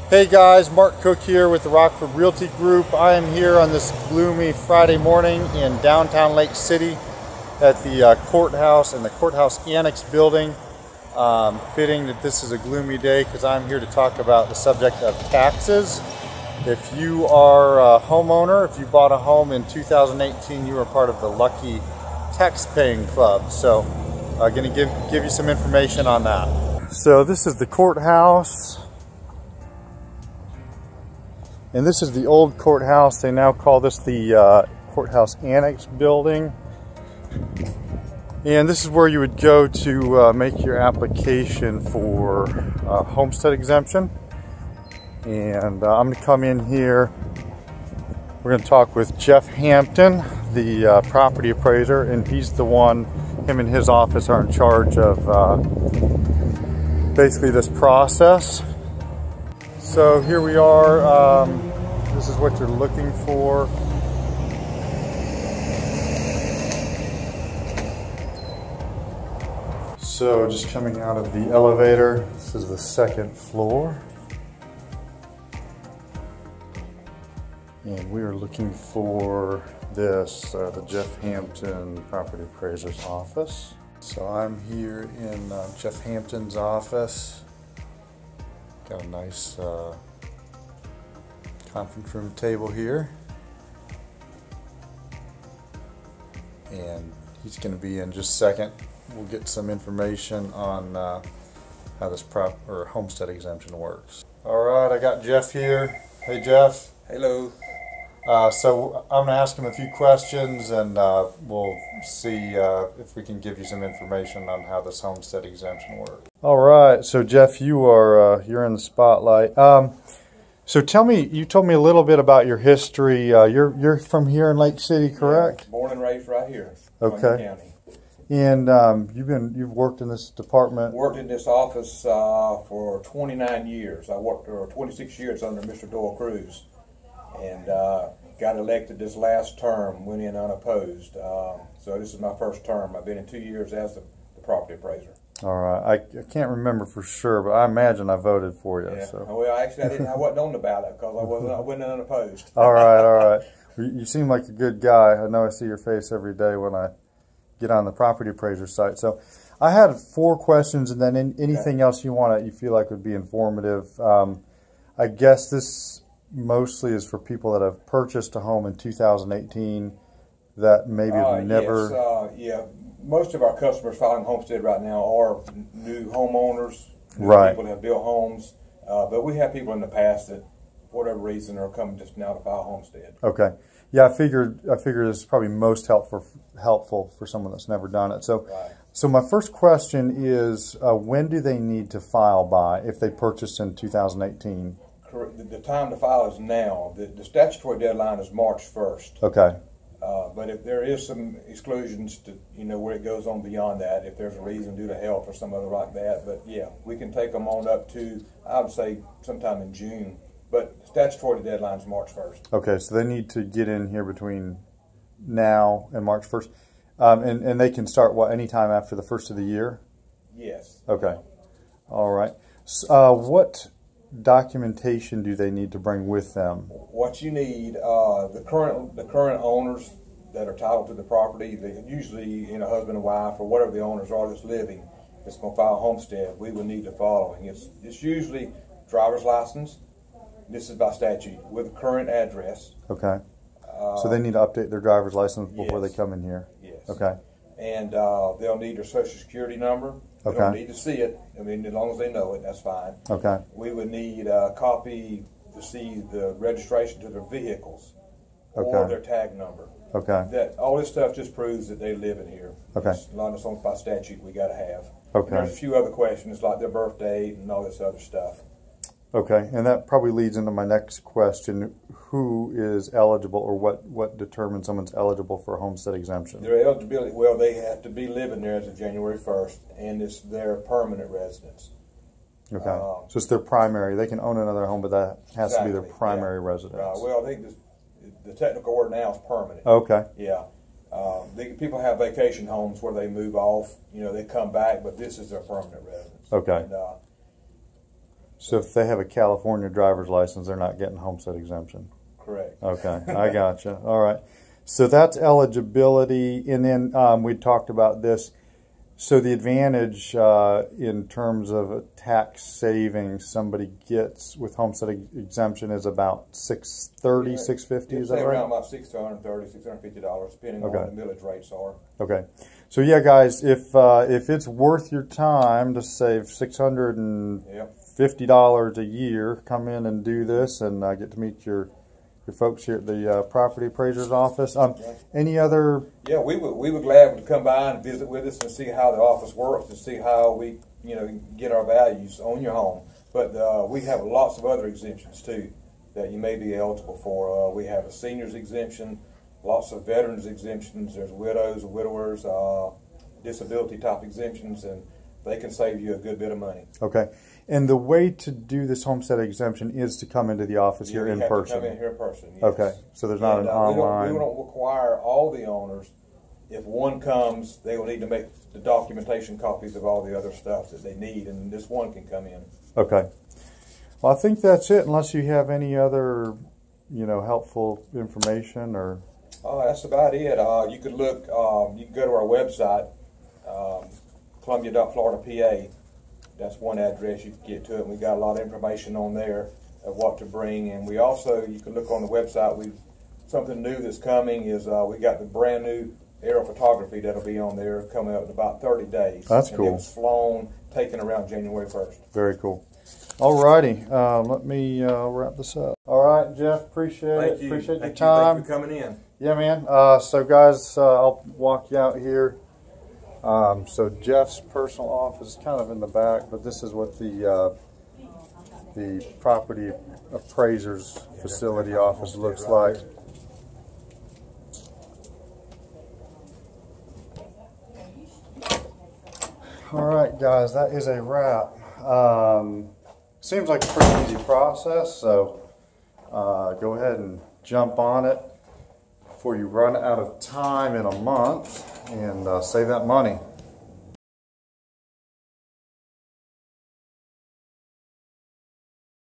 Hey guys, Mark Cook here with the Rockford Realty Group. I am here on this gloomy Friday morning in downtown Lake City at the courthouse and the courthouse annex building. Fitting that this is a gloomy day because I'm here to talk about the subject of taxes. If you are a homeowner, if you bought a home in 2018, you are part of the lucky tax paying club. So I'm going to give you some information on that. So this is the courthouse. And this is the old courthouse. They now call this the courthouse annex building. And this is where you would go to make your application for homestead exemption. And I'm going to come in here. We're going to talk with Jeff Hampton, the property appraiser, and he's the one, him and his office are in charge of basically this process. So here we are, this is what you're looking for. So just coming out of the elevator, this is the second floor. And we are looking for this, the Jeff Hampton property appraiser's office. So I'm here in Jeff Hampton's office. Got a nice conference room table here, and he's going to be in just a second. We'll get some information on how this homestead exemption works. All right, I got Jeff here. Hey Jeff. Hello. So I'm going to ask him a few questions, and we'll see if we can give you some information on how this homestead exemption works. All right, so Jeff, you're in the spotlight. So tell me, you told me a little bit about your history. You're from here in Lake City, correct? Yeah, born and raised right here, okay. County. And you've worked in this department. Worked in this office for 29 years. I worked for 26 years under Mr. Doyle Cruz, and got elected this last term. Went in unopposed. So this is my first term. I've been in 2 years as the property appraiser. All right, I can't remember for sure, but I imagine I voted for you. Yeah. So. Well, actually, I wasn't on the ballot because I went unopposed. All right, all right. You seem like a good guy. I know I see your face every day when I get on the property appraiser site. So, I had 4 questions, and then anything else you feel like would be informative. I guess this mostly is for people that have purchased a home in 2018 that maybe have never. Yes, yeah. Most of our customers filing homestead right now are new homeowners, right. People that have built homes, but we have people in the past that, for whatever reason, are coming just now to file homestead. Okay, yeah, I figured this is probably most helpful for someone that's never done it. So, right. So my first question is, when do they need to file by if they purchased in 2018? The time to file is now. The statutory deadline is March 1st. Okay. But if there is some exclusions to, where it goes on beyond that, if there's a reason due to health or some other like that, but yeah, we can take them on up to, I would say, sometime in June. But statutory deadline is March 1st. Okay, so they need to get in here between now and March 1st. And they can start, anytime after the first of the year? Yes. Okay. All right. So, what documentation do they need to bring with them? What you need, the current owners that are titled to the property, they usually husband and wife or whatever the owners are that's living, that's going to file a homestead. We would need the following. It's usually driver's license. This is by statute with a current address. Okay. So they need to update their driver's license before they come in here. Yes. Okay. And they'll need their social security number. They don't need to see it. I mean, as long as they know it, that's fine. Okay. We would need a copy to see the registration to their vehicles or their tag number. Okay. All this stuff just proves that they live in here. Okay. It's a lot of songs by statute we got to have. Okay. And there's a few other questions like their birth date and all this other stuff. Okay, and that probably leads into my next question. Who is eligible, or what determines someone's eligible for a homestead exemption? Their eligibility, well, they have to be living there as of January 1st, and it's their permanent residence. Okay, so it's their primary. They can own another home, but that has to be their primary residence. Well, I think the technical word now is permanent. Okay. Yeah. People have vacation homes where they move off, they come back, but this is their permanent residence. Okay. And, So if they have a California driver's license, they're not getting homestead exemption. Correct. Okay, I gotcha. All right. So that's eligibility, and then we talked about this. So the advantage in terms of a tax savings somebody gets with homestead exemption is about $630, $650. Is that right? Around about $630, $650, depending on what the millage rates are. Okay. So yeah, guys, if it's worth your time to save $650 a year, come in and do this, and get to meet your folks here at the property appraiser's office. Any other? Yeah, we would glad to come by and visit with us and see how the office works and see how we get our values on your home. But we have lots of other exemptions too that you may be eligible for. We have a seniors exemption, lots of veterans exemptions. There's widows, widowers, disability type exemptions, and they can save you a good bit of money. Okay. And the way to do this homestead exemption is to come into the office here in person. To come in here in person, yes. Okay, so there's not an online. We don't require all the owners. If one comes, they will need to make the documentation copies of all the other stuff that they need, and this one can come in. Okay. Well, I think that's it. Unless you have any other, helpful information or. That's about it. You could look. You can go to our website, Columbia.Florida, PA. That's one address you can get to it. And we got a lot of information on there of what to bring. And we also, you can look on the website. Something new that's coming is we got the brand new aerial photography that'll be on there coming up in about 30 days. That's cool. It was flown, taken around January 1st. Very cool. All righty. Let me wrap this up. All right, Jeff. Appreciate it. Appreciate your time. Thank you for coming in. Yeah, man. So, guys, I'll walk you out here. So Jeff's personal office is kind of in the back, but this is what the property appraiser's facility office looks like. All right, guys, that is a wrap. Seems like a pretty easy process, so go ahead and jump on it before you run out of time in a month and save that money.